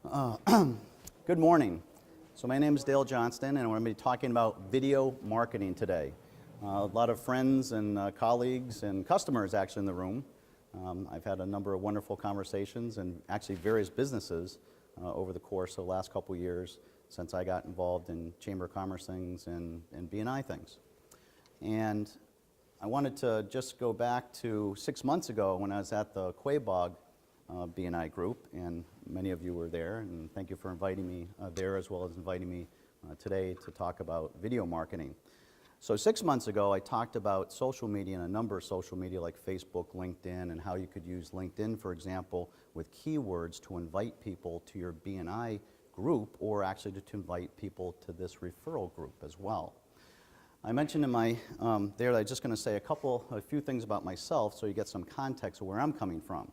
Good morning. So my name is Dale Johnston, and I'm going to be talking about video marketing today. A lot of friends and colleagues and customers actually in the room. I've had a number of wonderful conversations and actually various businesses over the course of the last couple of years since I got involved in Chamber of Commerce things and B&I things. And I wanted to just go back to 6 months ago when I was at the Quabog B&I group, and many of you were there, and thank you for inviting me there as well as inviting me today to talk about video marketing. So 6 months ago I talked about social media and a number of social media like Facebook, LinkedIn, and how you could use LinkedIn, for example, with keywords to invite people to your B&I group, or actually to invite people to this referral group as well. I mentioned in my there that I'm just going to say a few things about myself so you get some context of where I'm coming from.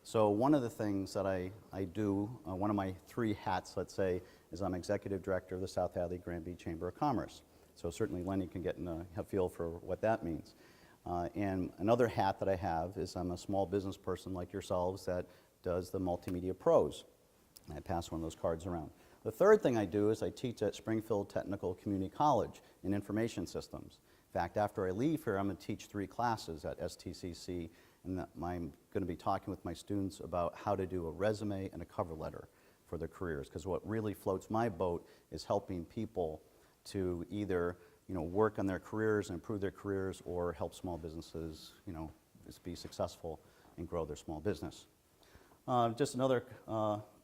So one of the things that I do, one of my three hats, let's say, is I'm Executive Director of the South Hadley Granby Chamber of Commerce. So certainly Lenny can get a feel for what that means. And another hat that I have is I'm a small business person like yourselves that does the multimedia pros. I pass one of those cards around. The third thing I do is I teach at Springfield Technical Community College in Information Systems. In fact, after I leave here, I'm going to teach 3 classes at STCC, and I'm going to be talking with my students about how to do a resume and a cover letter for their careers, because what really floats my boat is helping people to either work on their careers and improve their careers, or help small businesses just be successful and grow their small business. Just another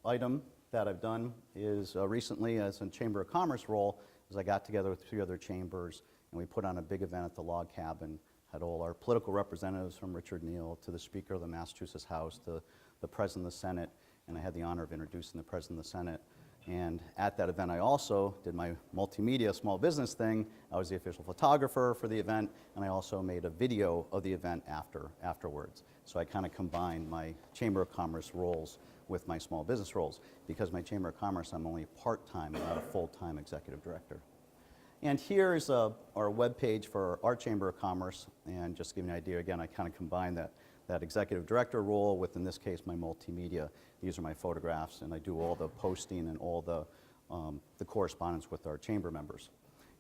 item that I've done is recently, as a Chamber of Commerce role, is I got together with 3 other chambers and we put on a big event at the Log Cabin. Had all our political representatives from Richard Neal to the Speaker of the Massachusetts House to the President of the Senate, and I had the honor of introducing the President of the Senate. And at that event I also did my multimedia small business thing. I was the official photographer for the event, and I also made a video of the event afterwards. So I kind of combined my Chamber of Commerce roles with my small business roles. Because my Chamber of Commerce, I'm only part-time, not a full-time executive director. And here's our webpage for our Chamber of Commerce, and just to give you an idea, again, I kind of combine that executive director role with, in this case, my multimedia. These are my photographs, and I do all the posting and all the correspondence with our chamber members.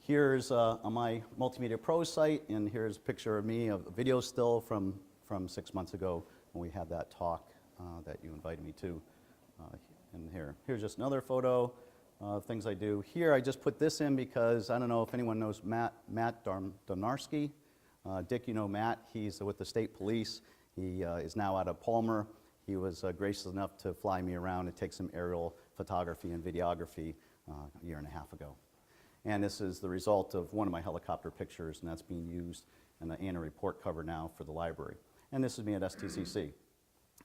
Here's on my Multimedia Pro site, and here's a picture of me, a video still from 6 months ago when we had that talk that you invited me to. And here's just another photo of things I do. Here I just put this in because I don't know if anyone knows Matt Donarski. Dick, you know Matt. He's with the state police. He is now out of Palmer. He was gracious enough to fly me around and take some aerial photography and videography a year and a half ago. And this is the result of one of my helicopter pictures, and that's being used in the annual report cover now for the library. And this is me at STCC.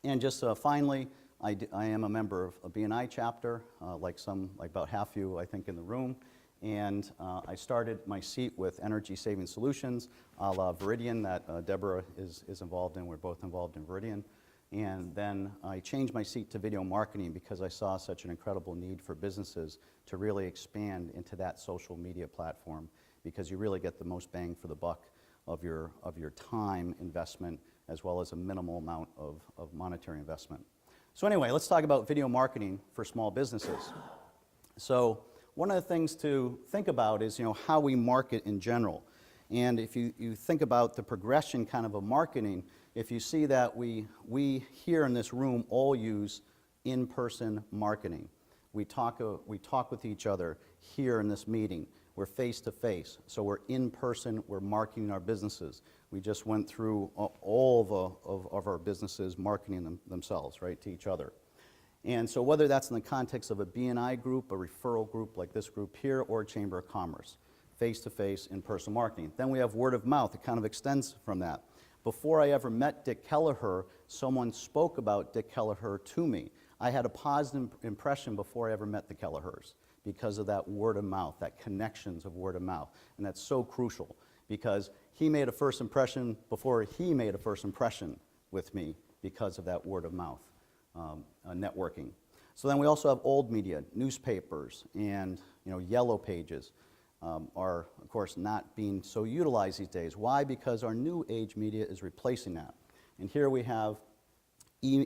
And just finally, I am a member of a B&I chapter, like about half you, I think, in the room. And I started my seat with Energy Saving Solutions, a la Veridian, that Deborah is involved in. We're both involved in Veridian. And then I changed my seat to video marketing because I saw such an incredible need for businesses to really expand into that social media platform, because you really get the most bang for the buck of your time investment, as well as a minimal amount of monetary investment. So anyway, let's talk about video marketing for small businesses. So one of the things to think about is how we market in general. And if you think about the progression kind of marketing, if you see that we here in this room all use in-person marketing. We talk with each other here in this meeting. We're face-to-face, so we're in person, we're marketing our businesses. We just went through all of our businesses marketing themselves, right, to each other. And so whether that's in the context of a B&I group, a referral group like this group here, or a Chamber of Commerce, face-to-face, in-person marketing. Then we have word of mouth. It kind of extends from that. Before I ever met Dick Kelleher, someone spoke about Dick Kelleher to me. I had a positive impression before I ever met the Kellehers because of that word of mouth, that connections of word of mouth. And that's so crucial because he made a first impression before he made a first impression with me because of that word of mouth networking. So then we also have old media, newspapers, and yellow pages are, of course, not being so utilized these days. Why? Because our new age media is replacing that. And here we have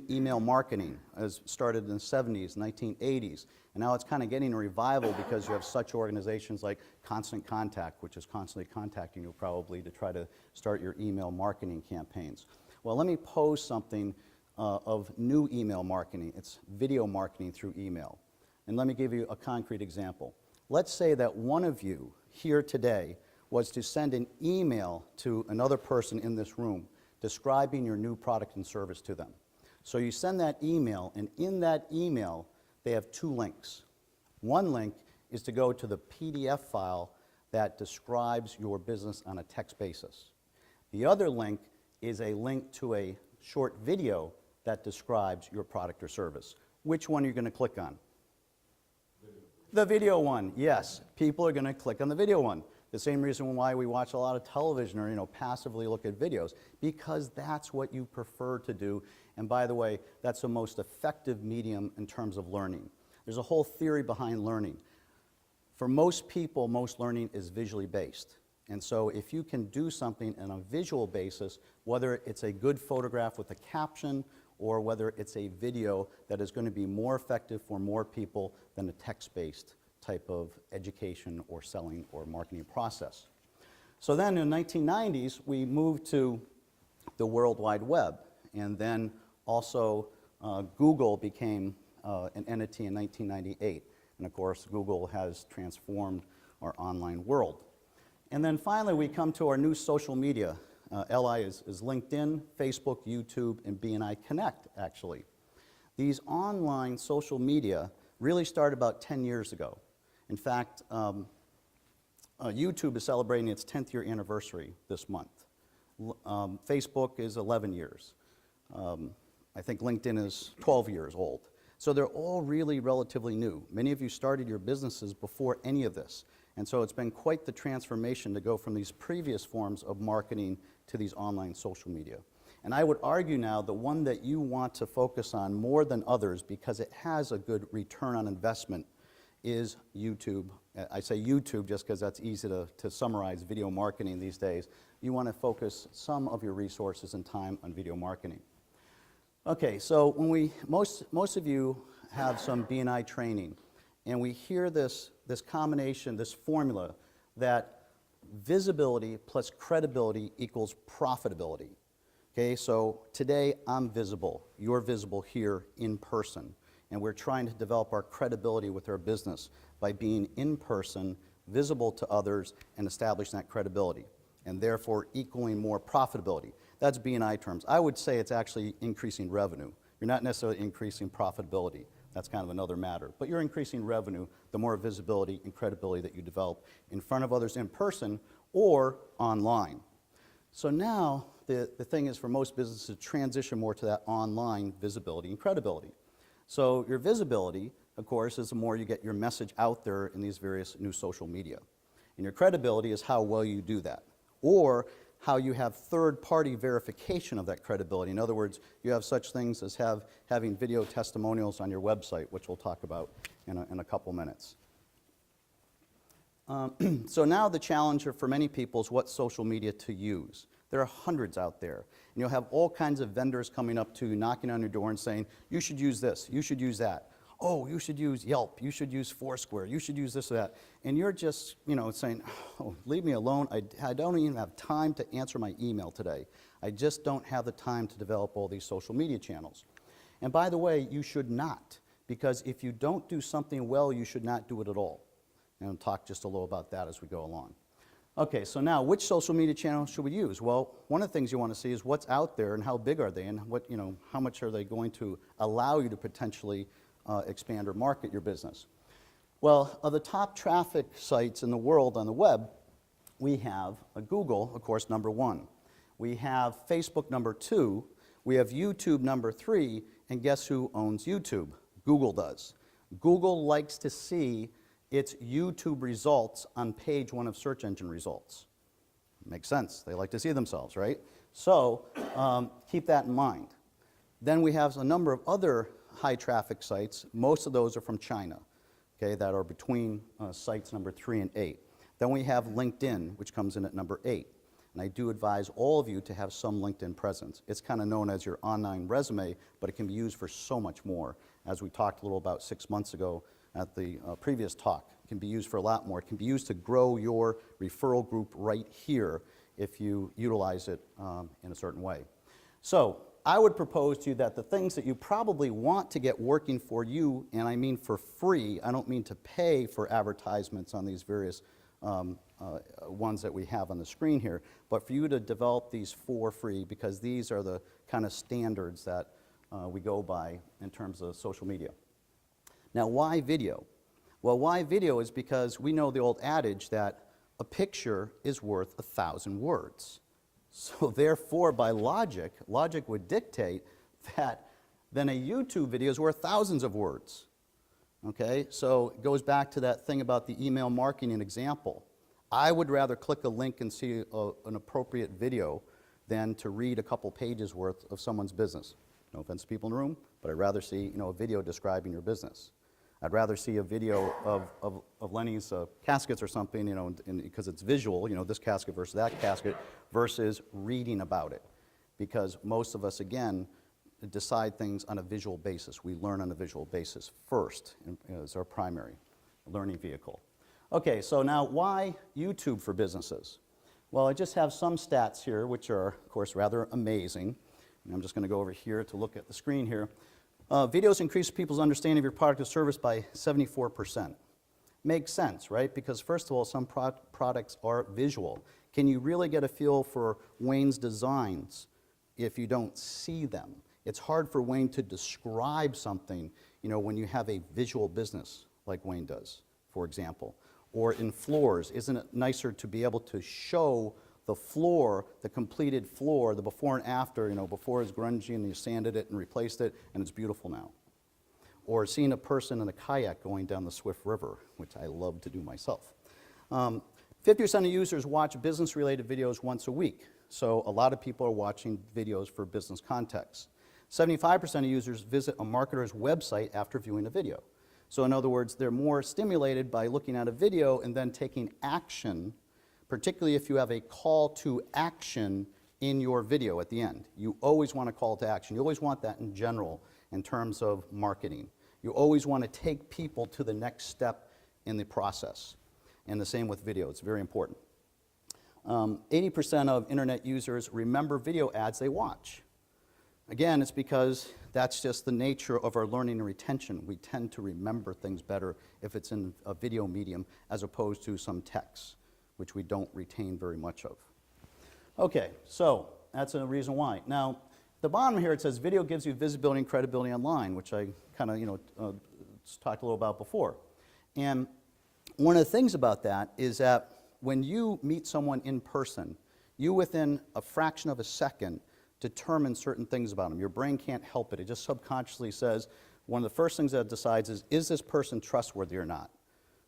email marketing as started in the 70s, 1980s, and now it's kind of getting a revival because you have such organizations like Constant Contact, which is constantly contacting you probably to try to start your email marketing campaigns. Well, let me pose something of new email marketing. It's video marketing through email. And let me give you a concrete example. Let's say that one of you here today was to send an email to another person in this room describing your new product and service to them. So you send that email, and in that email, they have two links. One link is to go to the PDF file that describes your business on a text basis. The other link is a link to a short video that describes your product or service. Which one are you going to click on? The video one, yes. People are going to click on the video one. The same reason why we watch a lot of television or passively look at videos, because that's what you prefer to do. And by the way, that's the most effective medium in terms of learning. There's a whole theory behind learning. For most people, most learning is visually based. And so if you can do something on a visual basis, whether it's a good photograph with a caption or whether it's a video that is going to be more effective for more people than a text-based type of education or selling or marketing process. So then in the 1990s, we moved to the World Wide Web, and then also Google became an entity in 1998. And of course, Google has transformed our online world. And then finally, we come to our new social media. LI is LinkedIn, Facebook, YouTube, and BNI Connect, actually. These online social media really started about 10 years ago. In fact, YouTube is celebrating its 10th year anniversary this month. Facebook is 11 years. I think LinkedIn is 12 years old. So they're all really relatively new. Many of you started your businesses before any of this. And so it's been quite the transformation to go from these previous forms of marketing to these online social media. And I would argue now the one that you want to focus on more than others because it has a good return on investment is YouTube. I say YouTube just because that's easy to summarize video marketing these days. You want to focus some of your resources and time on video marketing. Okay, so when most of you have some BNI training, and we hear this combination, this formula, that visibility plus credibility equals profitability. Okay, so today I'm visible, you're visible here in person, and we're trying to develop our credibility with our business by being in person, visible to others, and establishing that credibility, and therefore equaling more profitability. That's BNI terms. I would say it's actually increasing revenue. You're not necessarily increasing profitability. That's kind of another matter. But you're increasing revenue the more visibility and credibility that you develop in front of others in person or online. So now the thing is for most businesses to transition more to that online visibility and credibility. So your visibility, of course, is the more you get your message out there in these various new social media. And your credibility is how well you do that. Or how you have third-party verification of that credibility. In other words, you have such things as having video testimonials on your website, which we'll talk about in a couple minutes. So now the challenge for many people is what social media to use. There are hundreds out there. And you'll have all kinds of vendors coming up to you, knocking on your door and saying, you should use this, you should use that. Oh, you should use Yelp, you should use Foursquare, you should use this or that. And you're just, saying, oh, leave me alone. I don't even have time to answer my email today. I just don't have the time to develop all these social media channels. And by the way, you should not, because if you don't do something well, you should not do it at all. And I'll talk just a little about that as we go along. Okay, so now, which social media channel should we use? Well, one of the things you want to see is what's out there and how big are they and how much are they going to allow you to potentially expand or market your business. Well, of the top traffic sites in the world on the web, we have Google, of course, number 1. We have Facebook, number 2. We have YouTube, number 3. And guess who owns YouTube? Google does. Google likes to see its YouTube results on page 1 of search engine results. Makes sense. They like to see themselves, right? So keep that in mind. Then we have a number of other high traffic sites. Most of those are from China, okay, that are between sites number 3 and 8. Then we have LinkedIn, which comes in at number 8. And I do advise all of you to have some LinkedIn presence. It's kind of known as your online resume, but it can be used for so much more. As we talked a little about 6 months ago at the previous talk, it can be used for a lot more. It can be used to grow your referral group right here if you utilize it in a certain way. So I would propose to you that the things that you probably want to get working for you, and I mean for free, I don't mean to pay for advertisements on these various ones that we have on the screen here, but for you to develop these for free, because these are the kind of standards that we go by in terms of social media. Now, why video? Well, why video is because we know the old adage that a picture is worth 1,000 words. So therefore, by logic would dictate that then a YouTube video is worth thousands of words. Okay, so it goes back to that thing about the email marketing example. I would rather click a link and see an appropriate video than to read a couple pages worth of someone's business. No offense to people in the room, but I'd rather see a video describing your business. I'd rather see a video of Lenny's caskets or something, because it's visual, this casket versus that casket, versus reading about it. Because most of us, again, decide things on a visual basis. We learn on a visual basis first as our primary learning vehicle. Okay, so now why YouTube for businesses? Well, I just have some stats here, which are, of course, rather amazing. And I'm just going to go over here to look at the screen here. Videos increase people's understanding of your product or service by 74%. Makes sense, right? Because first of all, some products are visual. Can you really get a feel for Wayne's designs if you don't see them? It's hard for Wayne to describe something, when you have a visual business like Wayne does, for example. Or in floors, isn't it nicer to be able to show the floor, the completed floor, the before and after, before it's grungy and you sanded it and replaced it and it's beautiful now. Or seeing a person in a kayak going down the Swift River, which I love to do myself. 50% of users watch business-related videos once a week. So a lot of people are watching videos for business context. 75% of users visit a marketer's website after viewing a video. So in other words, they're more stimulated by looking at a video and then taking action, particularly if you have a call to action in your video at the end. You always want a call to action. You always want that in general in terms of marketing. You always want to take people to the next step in the process. And the same with video. It's very important. 80% of internet users remember video ads they watch. Again, it's because that's just the nature of our learning and retention. We tend to remember things better if it's in a video medium as opposed to some text, which we don't retain very much of. Okay, so that's a reason why. Now, the bottom here it says video gives you visibility and credibility online, which I kind of talked a little about before. And one of the things about that is that when you meet someone in person, you within a fraction of a second determine certain things about them. Your brain can't help it. It just subconsciously says, one of the first things that it decides is this person trustworthy or not?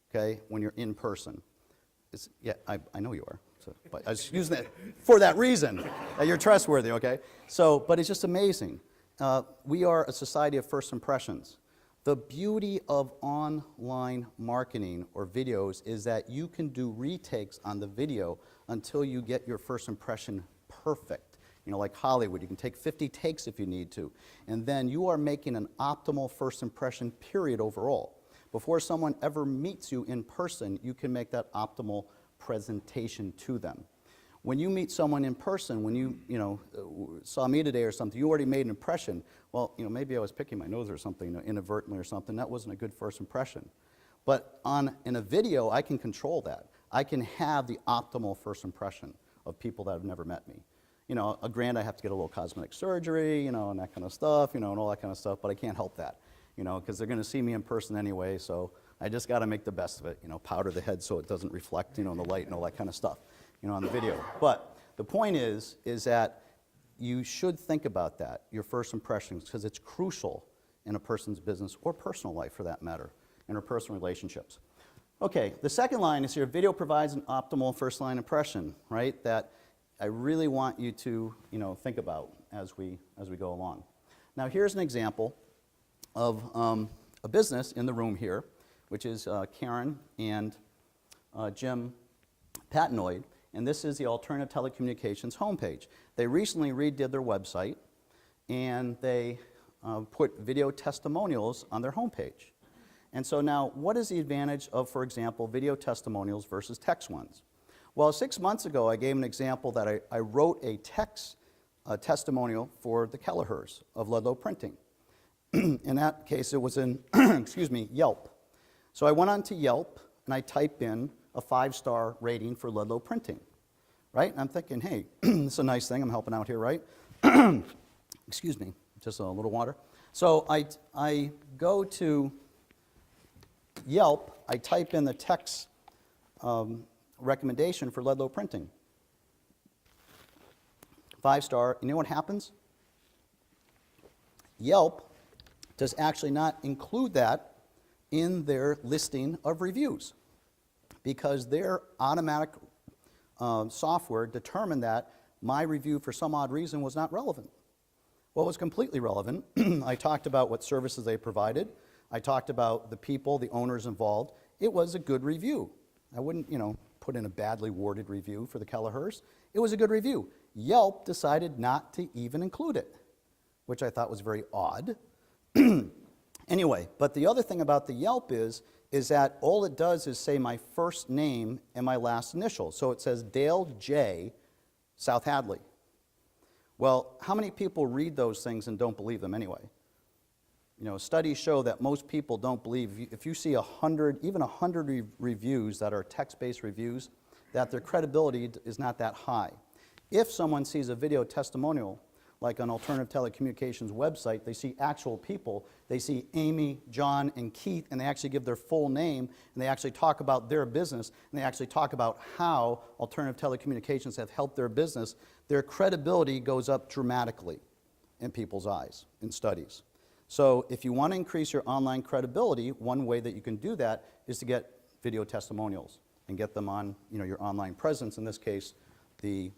Okay, when you're in person. Yeah, I know you are. So, but I was using that for that reason, that you're trustworthy, okay? So, but it's just amazing. We are a society of first impressions. The beauty of online marketing or videos is that you can do retakes on the video until you get your first impression perfect. Like Hollywood, you can take 50 takes if you need to. And then you are making an optimal first impression, period, overall. Before someone ever meets you in person, you can make that optimal presentation to them. When you meet someone in person, when you saw me today or something, you already made an impression. Well, maybe I was picking my nose or something, inadvertently or something. That wasn't a good first impression. But in a video, I can control that. I can have the optimal first impression of people that have never met me. Granted, I have to get a little cosmetic surgery, and that kind of stuff, and all that kind of stuff, but I can't help that, because they're going to see me in person anyway, so I just got to make the best of it, powder the head so it doesn't reflect, in the light and all that kind of stuff, on the video. But the point is that you should think about that, your first impressions, because it's crucial in a person's business or personal life, for that matter, interpersonal relationships. Okay, the second line is here, video provides an optimal first line impression, right? That I really want you to, think about as we go along. Now, here's an example of a business in the room here, which is Karen and Jim Patinoid, and this is the Alternative Telecommunications homepage. They recently redid their website, and they put video testimonials on their homepage. And so now, what is the advantage of, for example, video testimonials versus text ones? Well, 6 months ago, I gave an example that I wrote a text testimonial for the Kelleher's of Ludlow Printing. In that case, it was in, excuse me, Yelp. So I went on to Yelp, and I typed in a 5-star rating for Ludlow Printing, right? And I'm thinking, hey, this is a nice thing. I'm helping out here, right? Excuse me, just a little water. So I go to Yelp, I type in the text recommendation for Ludlow Printing. 5-star, you know what happens? Yelp does actually not include that in their listing of reviews because their automatic software determined that my review for some odd reason was not relevant. Well, it was completely relevant. I talked about what services they provided. I talked about the people, the owners involved. It was a good review. I wouldn't, put in a badly worded review for the Kelleher's. It was a good review. Yelp decided not to even include it, which I thought was very odd. Anyway, but the other thing about the Yelp is that all it does is say my first name and my last initial. So it says Dale J. South Hadley. Well, how many people read those things and don't believe them anyway? Studies show that most people don't believe, if you see 100, even 100 reviews that are text-based reviews, that their credibility is not that high. If someone sees a video testimonial, like on Alternative Telecommunications website, they see actual people, they see Amy, John, and Keith, and they actually give their full name, and they actually talk about their business, and they actually talk about how Alternative Telecommunications have helped their business, their credibility goes up dramatically in people's eyes, in studies. So if you want to increase your online credibility, one way that you can do that is to get video testimonials and get them on your online presence, in this case, the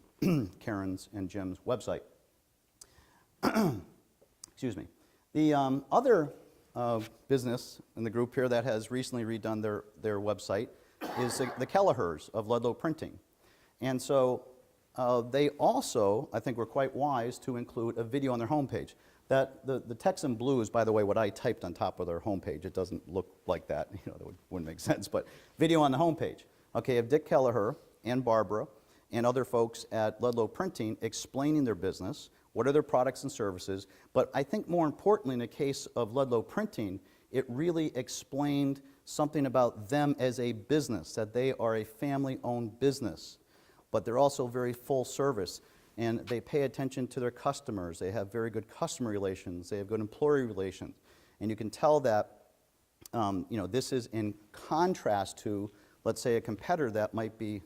Karen's and Jim's website. Excuse me. The other business in the group here that has recently redone their website is the Kelleher's of Ludlow Printing. And so they also, I think, were quite wise to include a video on their homepage. That the text in blue is, by the way, what I typed on top of their homepage. It doesn't look like that. That wouldn't make sense. But video on the homepage. Okay, of Dick Kelleher and Barbara and other folks at Ludlow Printing explaining their business, what are their products and services. But I think more importantly, in the case of Ludlow Printing, it really explained something about them as a business, that they are a family-owned business. But they're also very full service. And they pay attention to their customers. They have very good customer relations. They have good employee relations. And you can tell that this is in contrast to, let's say, a competitor that might be,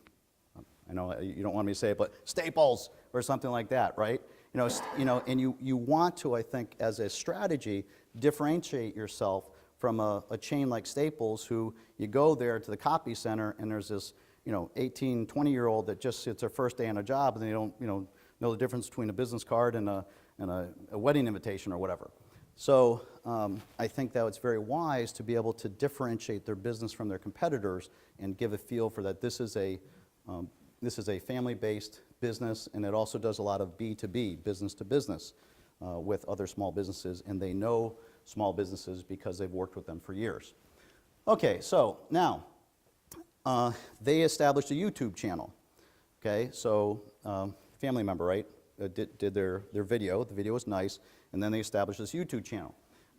I know you don't want me to say it, but Staples or something like that, right? And you want to, I think, as a strategy, differentiate yourself from a chain like Staples, who you go there to the copy center and there's this 18, 20-year-old that just, it's their first day on a job and they don't, know the difference between a business card and a wedding invitation or whatever. So I think that it's very wise to be able to differentiate their business from their competitors and give a feel for that this is a family-based business, and it also does a lot of B2B, business to business, with other small businesses, and they know small businesses because they've worked with them for years. Okay, so now, they established a YouTube channel. Okay, so family member, right, did their video. The video was nice, and then they established this YouTube channel.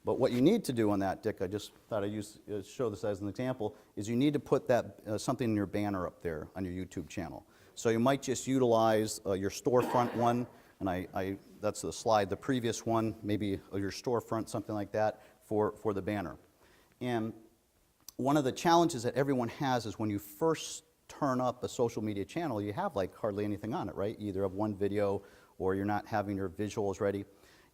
But what you need to do on that, Dick, I just thought I'd show this as an example, is you need to put that something in your banner up there on your YouTube channel. So you might just utilize your storefront one, and that's the slide, the previous one, maybe your storefront, something like that, for the banner. And one of the challenges that everyone has is when you first turn up a social media channel, you have like hardly anything on it, right? You either have one video or you're not having your visuals ready.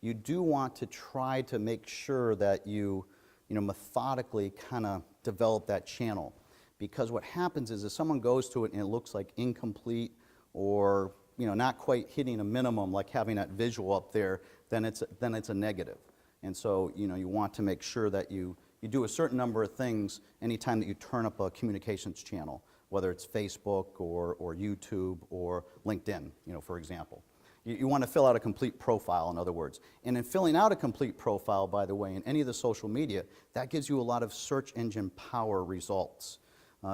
You do want to try to make sure that you methodically kind of develop that channel. Because what happens is if someone goes to it and it looks like incomplete or not quite hitting a minimum, like having that visual up there, then it's a negative. And so you want to make sure that you do a certain number of things anytime that you turn up a communications channel, whether it's Facebook or YouTube or LinkedIn, for example. You want to fill out a complete profile, in other words. And in filling out a complete profile, by the way, in any of the social media, that gives you a lot of search engine power results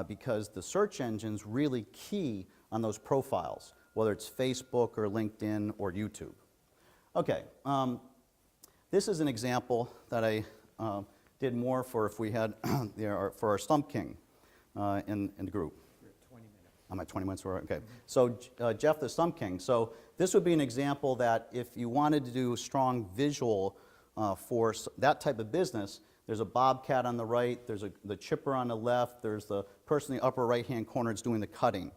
because the search engine's really key on those profiles, whether it's Facebook or LinkedIn or YouTube. Okay, this is an example that I did more for if we had for our Stump King in the group. You're at 20 minutes. I'm at 20 minutes, okay. So Jeff the Stump King. So this would be an example that if you wanted to do a strong visual for that type of business, there's a bobcat on the right, there's the chipper on the left, there's the person in the upper right-hand corner that's doing the cutting.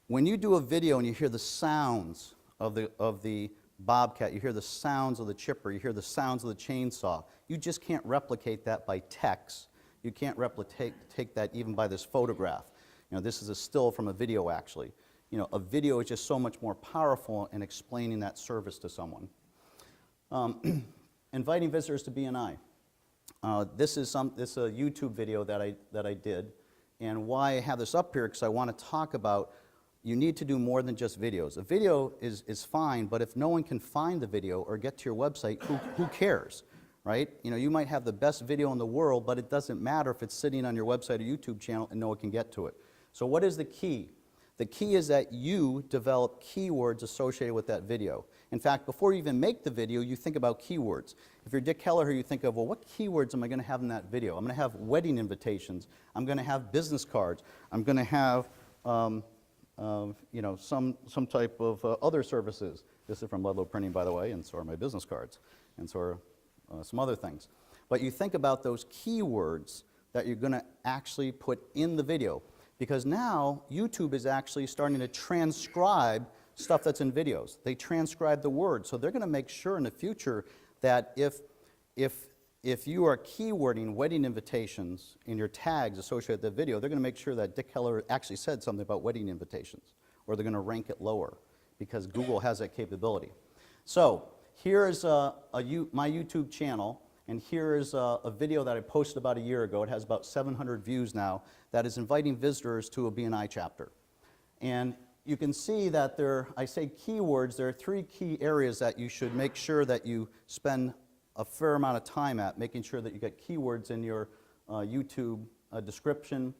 When you do a video and you hear the sounds of the bobcat, you hear the sounds of the chipper, you hear the sounds of the chainsaw, you just can't replicate that by text. You can't take that even by this photograph. This is a still from a video, actually. A video is just so much more powerful in explaining that service to someone. Inviting visitors to BNI. This is a YouTube video that I did, and why I have this up here because I want to talk about you need to do more than just videos. A video is fine, but if no one can find the video or get to your website, who cares, right? You might have the best video in the world, but it doesn't matter if it's sitting on your website or YouTube channel and no one can get to it. So what is the key? The key is that you develop keywords associated with that video. In fact, before you even make the video, you think about keywords. If you're Dick Kelleher, you think of, well, what keywords am I going to have in that video? I'm going to have wedding invitations. I'm going to have business cards. I'm going to have some type of other services. This is from Ludlow Printing, by the way, and so are my business cards, and so are some other things. But you think about those keywords that you're going to actually put in the video, because now YouTube is actually starting to transcribe stuff that's in videos. They transcribe the words, so they're going to make sure in the future that if you are keywording wedding invitations in your tags associated with the video, they're going to make sure that Dick Kelleher actually said something about wedding invitations, or they're going to rank it lower because Google has that capability. So here is my YouTube channel, and here is a video that I posted about a year ago. It has about 700 views now, that is inviting visitors to a BNI chapter. And you can see that I say keywords, there are 3 key areas that you should make sure that you spend a fair amount of time at, making sure that you get keywords in your YouTube description,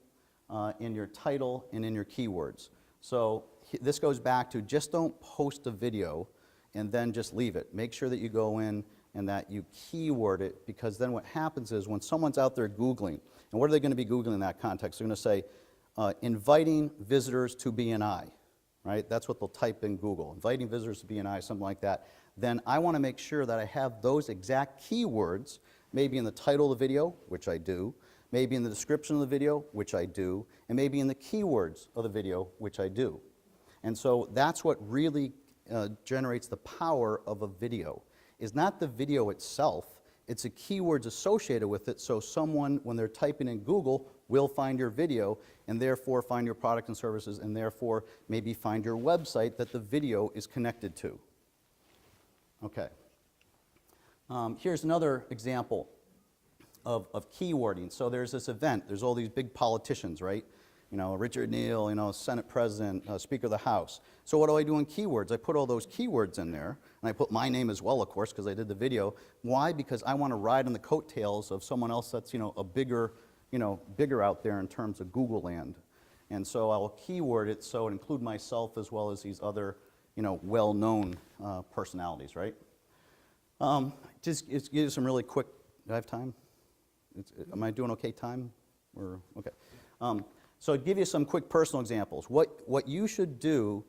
in your title, and in your keywords. So this goes back to just don't post a video and then just leave it. Make sure that you go in and that you keyword it, because then what happens is when someone's out there Googling, and what are they going to be Googling in that context? They're going to say, inviting visitors to BNI, right? That's what they'll type in Google, inviting visitors to BNI, something like that. Then I want to make sure that I have those exact keywords, maybe in the title of the video, which I do, maybe in the description of the video, which I do, and maybe in the keywords of the video, which I do. And so that's what really generates the power of a video, is not the video itself, it's the keywords associated with it, so someone, when they're typing in Google, will find your video, and therefore find your product and services, and therefore maybe find your website that the video is connected to. Okay. Here's another example of keywording. So there's this event, there's all these big politicians, right? Richard Neal, Senate President, Speaker of the House. So what do I do in keywords? I put all those keywords in there, and I put my name as well, of course, because I did the video. Why? Because I want to ride on the coattails of someone else that's, a bigger out there in terms of Google land. And so I'll keyword it so it include myself as well as these other, well-known personalities, right? Just give you some really quick, do I have time? Am I doing okay time? Okay. So I'll give you some quick personal examples. What you should do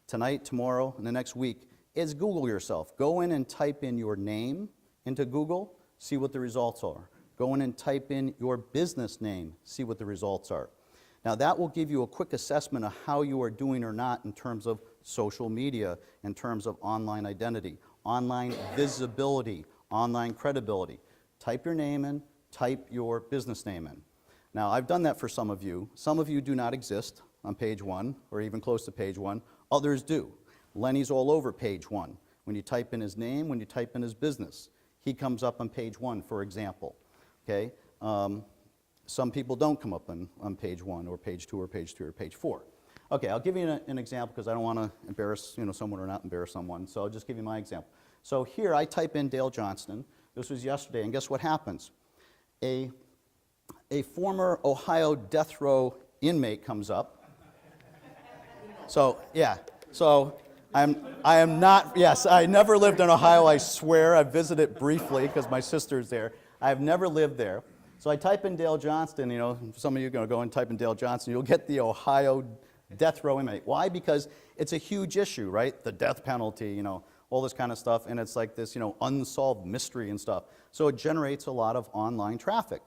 tonight, tomorrow, and the next week is Google yourself. Go in and type in your name into Google, see what the results are. Go in and type in your business name, see what the results are. Now that will give you a quick assessment of how you are doing or not in terms of social media, in terms of online identity, online visibility, online credibility. Type your name in, type your business name in. Now, I've done that for some of you. Some of you do not exist on page 1 or even close to page 1. Others do. Lenny's all over page 1. When you type in his name, when you type in his business, he comes up on page 1, for example. Okay? some people don't come up on page 1 or page 2 or page 3 or page 4. Okay, I'll give you an example because I don't want to embarrass someone or not embarrass someone, so I'll just give you my example. So here I type in Dale Johnston. This was yesterday, and guess what happens? A former Ohio death row inmate comes up. So, yeah, so I am not, yes, I never lived in Ohio, I swear. I visited briefly because my sister's there. I have never lived there. So I type in Dale Johnston, some of you are going to go and type in Dale Johnston, you'll get the Ohio death row inmate. Why? Because it's a huge issue, right? The death penalty, all this kind of stuff, and it's like this, unsolved mystery and stuff. So it generates a lot of online traffic.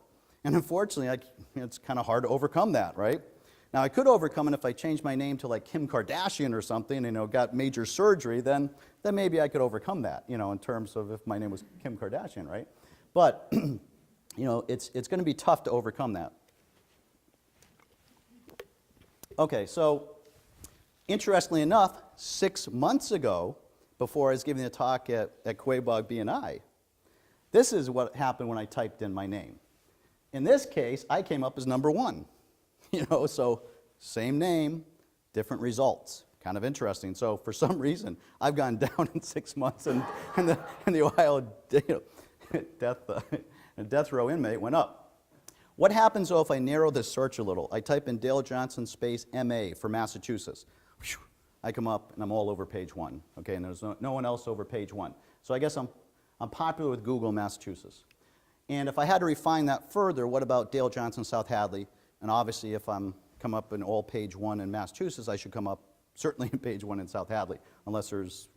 And unfortunately, it's kind of hard to overcome that, right? Now, I could overcome it if I changed my name to like Kim Kardashian or something, got major surgery, then maybe I could overcome that, in terms of if my name was Kim Kardashian, right? But, it's going to be tough to overcome that. Okay, so interestingly enough, 6 months ago, before I was giving a talk at Quabog BNI, this is what happened when I typed in my name. In this case, I came up as number 1. So same name, different results. Kind of interesting. So for some reason, I've gone down in 6 months, and the Ohio death row inmate went up. What happens, though, if I narrow this search a little? I type in Dale Johnston space MA for Massachusetts. Whew, I come up, and I'm all over page 1. Okay, and there's no one else over page 1. So I guess I'm popular with Google in Massachusetts. And if I had to refine that further, what about Dale Johnston, South Hadley? And obviously, if I'm come up in all page 1 in Massachusetts, I should come up certainly in page 1 in South Hadley, unless there's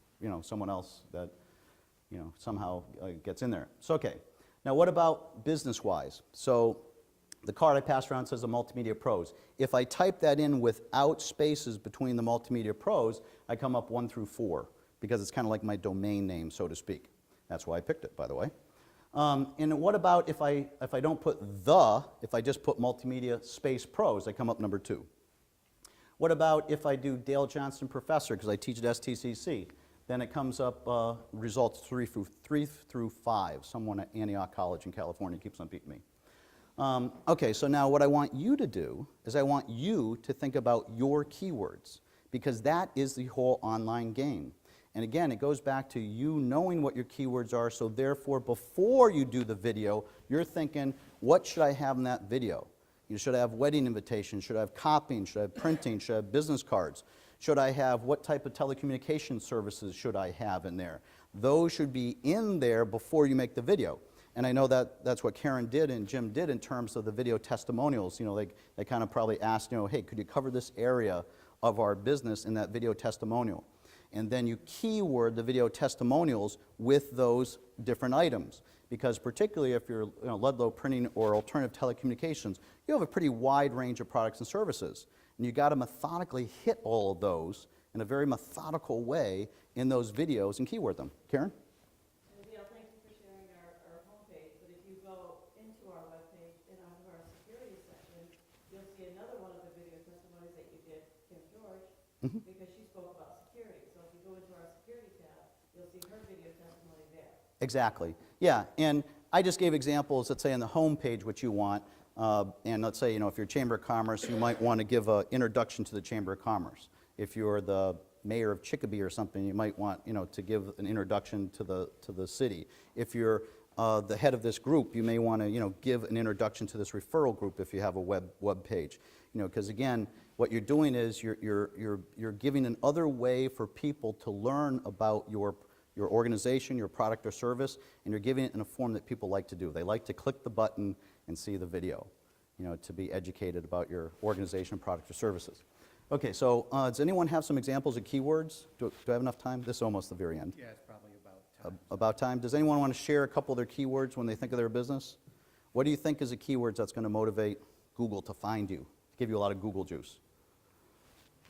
someone else that somehow gets in there. So okay, now what about business-wise? So the card I passed around says the Multimedia Pros. If I type that in without spaces between the Multimedia Pros, I come up 1 through 4 because it's kind of like my domain name, so to speak. That's why I picked it, by the way. And what about if I don't put if I just put Multimedia space Pros, I come up number 2. What about if I do Dale Johnston Professor, because I teach at STCC, then it comes up results 3 through 5. Someone at Antioch College in California keeps on beating me. Okay, so now what I want you to do is I want you to think about your keywords, because that is the whole online game. And again, it goes back to you knowing what your keywords are, so therefore before you do the video, you're thinking, what should I have in that video? Should I have wedding invitations? Should I have copying? Should I have printing? Should I have business cards? Should I have, what type of telecommunication services should I have in there? Those should be in there before you make the video. And I know that's what Karen did and Jim did in terms of the video testimonials. They kind of probably asked, hey, could you cover this area of our business in that video testimonial? And then you keyword the video testimonials with those different items. Because particularly if you're Ludlow Printing or alternative telecommunications, you have a pretty wide range of products and services. And you got to methodically hit all of those in a very methodical way in those videos and keyword them. Karen? Dale, thank you for sharing our homepage, but if you go into our webpage and onto our security section, you'll see another one of the video testimonies that you did, Kim George, because she spoke about security. So if you go into our security tab, you'll see her video testimony there. Exactly. Yeah, and I just gave examples, let's say on the home page, what you want, and let's say, if you're Chamber of Commerce, you might want to give an introduction to the Chamber of Commerce. If you're the mayor of Chicopee or something, you might want, to give an introduction to the city. If you're the head of this group, you may want to, give an introduction to this referral group if you have a web page. Because again, what you're doing is you're giving another way for people to learn about your organization, your product or service, and you're giving it in a form that people like to do. They like to click the button and see the video, to be educated about your organization, product, or services. Okay, so does anyone have some examples of keywords? Do I have enough time? This is almost the very end. Yeah, it's probably about time. About time. Does anyone want to share a couple of their keywords when they think of their business? What do you think is the keywords that's going to motivate Google to find you, to give you a lot of Google juice?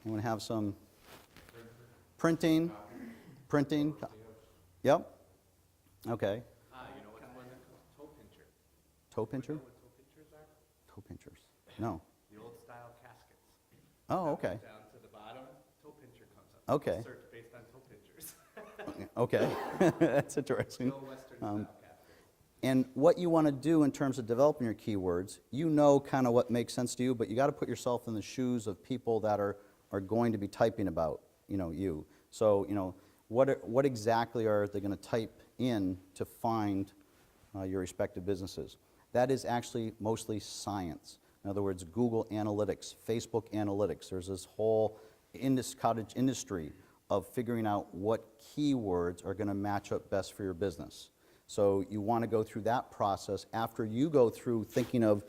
Anyone have some? Printing. Printing. Yep. Okay. You know what's one that calls toe pincher? Toe pincher? You know what toe pinchers are? Toe pinchers. No. The old style caskets. Oh, okay. Down to the bottom, toe pincher comes up. Okay. Search based on toe pinchers. Okay. That's interesting. Still Western style casket. And what you want to do in terms of developing your keywords, you know kind of what makes sense to you, but you got to put yourself in the shoes of people that are going to be typing about, you. So, what exactly are they going to type in to find your respective businesses? That is actually mostly science. In other words, Google Analytics, Facebook Analytics. There's this whole cottage industry of figuring out what keywords are going to match up best for your business. So you want to go through that process after you go through thinking of,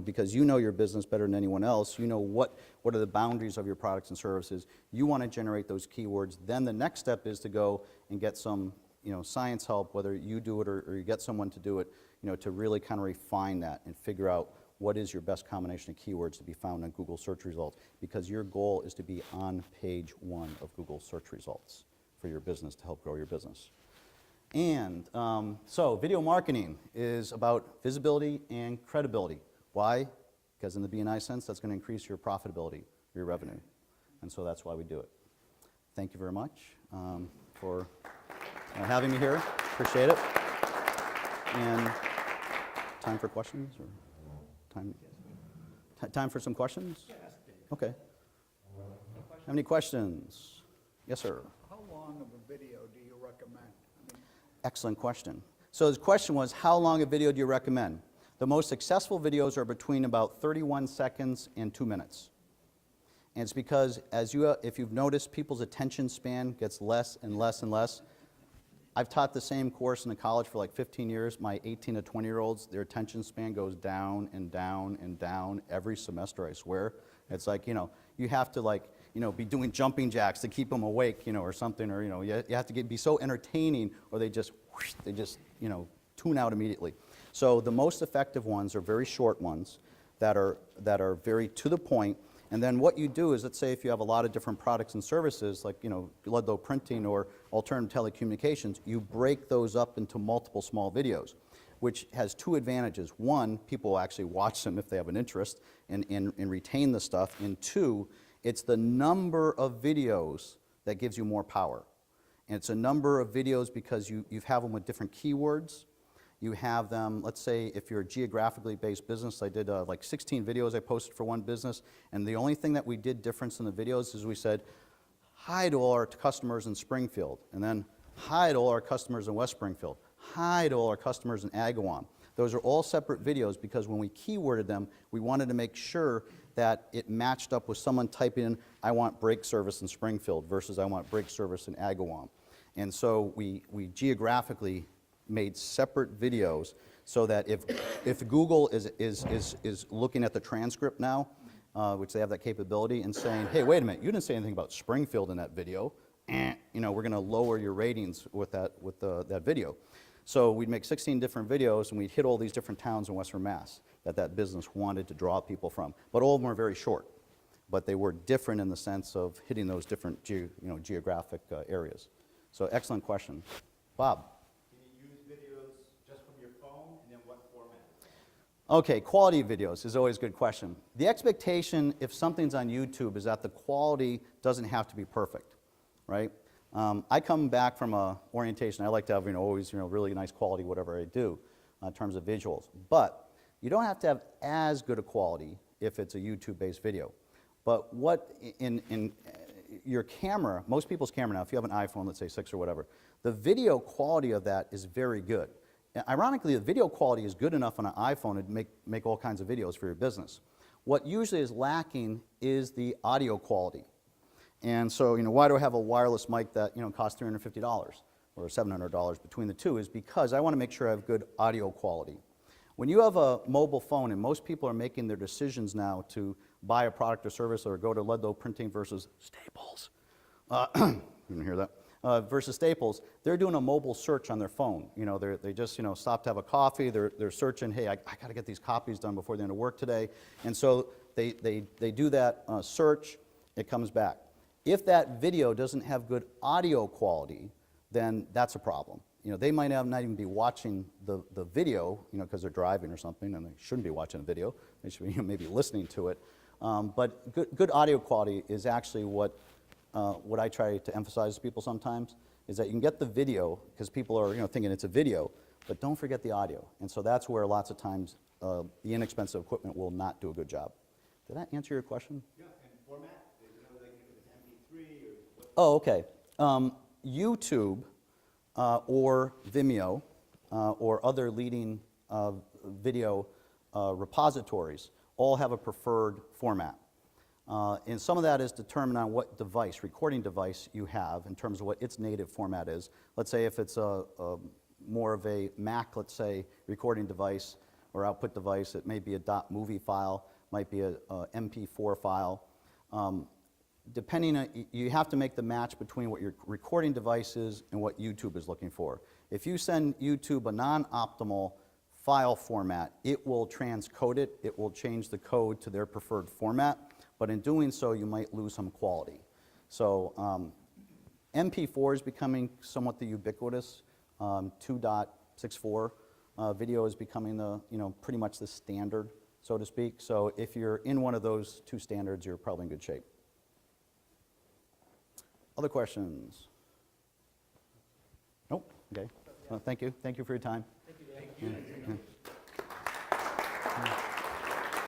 because you know your business better than anyone else, you know what are the boundaries of your products and services. You want to generate those keywords. Then the next step is to go and get some, science help, whether you do it or you get someone to do it, to really kind of refine that and figure out what is your best combination of keywords to be found on Google search results, because your goal is to be on page 1 of Google search results for your business to help grow your business. And so video marketing is about visibility and credibility. Why? Because in the B&I sense, that's going to increase your profitability, your revenue. And so that's why we do it. Thank you very much for having me here. Appreciate it. And time for questions? Or time for some questions? Okay. Have any questions? Yes, sir. How long of a video do you recommend? Excellent question. So his question was, how long a video do you recommend? The most successful videos are between about 31 seconds and 2 minutes. And it's because, if you've noticed, people's attention span gets less and less and less. I've taught the same course in the college for like 15 years. My 18 to 20-year-olds, their attention span goes down and down and down every semester, I swear. It's like, you have to be doing jumping jacks to keep them awake, or something, or, you have to be so entertaining, or they just tune out immediately. So the most effective ones are very short ones that are very to the point. And then what you do is, let's say if you have a lot of different products and services, like, Ludlow Printing or Alternative Telecommunications, you break those up into multiple small videos, which has 2 advantages. 1, people will actually watch them if they have an interest and retain the stuff. And 2, it's the number of videos that gives you more power. And it's a number of videos because you have them with different keywords. You have them, let's say if you're a geographically based business, I did like 16 videos I posted for one business, and the only thing that we did difference in the videos is we said, hi to all our customers in Springfield, and then hi to all our customers in West Springfield, hi to all our customers in Agawam. Those are all separate videos because when we keyworded them, we wanted to make sure that it matched up with someone typing in, I want brake service in Springfield versus I want brake service in Agawam. And so we geographically made separate videos so that if Google is looking at the transcript now, which they have that capability, and saying, hey, wait a minute, you didn't say anything about Springfield in that video, we're going to lower your ratings with that video. So we'd make 16 different videos, and we'd hit all these different towns in Western Mass that business wanted to draw people from. But all of them were very short. But they were different in the sense of hitting those different geographic areas. So excellent question. Bob? Can you use videos just from your phone, and then what format? Okay, quality of videos is always a good question. The expectation, if something's on YouTube, is that the quality doesn't have to be perfect, right? I come back from a orientation. I like to have always really nice quality, whatever I do, in terms of visuals. But you don't have to have as good a quality if it's a YouTube-based video. But what in your camera, most people's camera now, if you have an iPhone, let's say 6 or whatever, the video quality of that is very good. Ironically, the video quality is good enough on an iPhone to make all kinds of videos for your business. What usually is lacking is the audio quality. And so, why do I have a wireless mic that, costs $350 or $700 between the two, is because I want to make sure I have good audio quality. When you have a mobile phone, and most people are making their decisions now to buy a product or service or go to Ludlow Printing versus Staples, you didn't hear that, versus Staples, they're doing a mobile search on their phone. They just, stop to have a coffee, they're searching, hey, I got to get these copies done before the end of work today. And so they do that search, it comes back. If that video doesn't have good audio quality, then that's a problem. They might not even be watching the video, because they're driving or something, and they shouldn't be watching a video. They should be maybe listening to it. But good audio quality is actually what I try to emphasize to people sometimes, is that you can get the video, because people are thinking it's a video, but don't forget the audio. And so that's where lots of times the inexpensive equipment will not do a good job. Did that answer your question? Yeah, and format, you know, like if it's MP3 or what? Oh, okay. YouTube or Vimeo or other leading video repositories all have a preferred format. And some of that is determined on what device, recording device you have in terms of what its native format is. Let's say if it's more of a Mac, let's say, recording device or output device, it may be a .movie file, might be a MP4 file. Depending on, you have to make the match between what your recording device is and what YouTube is looking for. If you send YouTube a non-optimal file format, it will transcode it, it will change the code to their preferred format, but in doing so, you might lose some quality. So MP4 is becoming somewhat the ubiquitous. 2.64 video is becoming the, pretty much the standard, so to speak. So if you're in one of those two standards, you're probably in good shape. Other questions? Nope. Okay. Well, thank you. Thank you for your time. Thank you.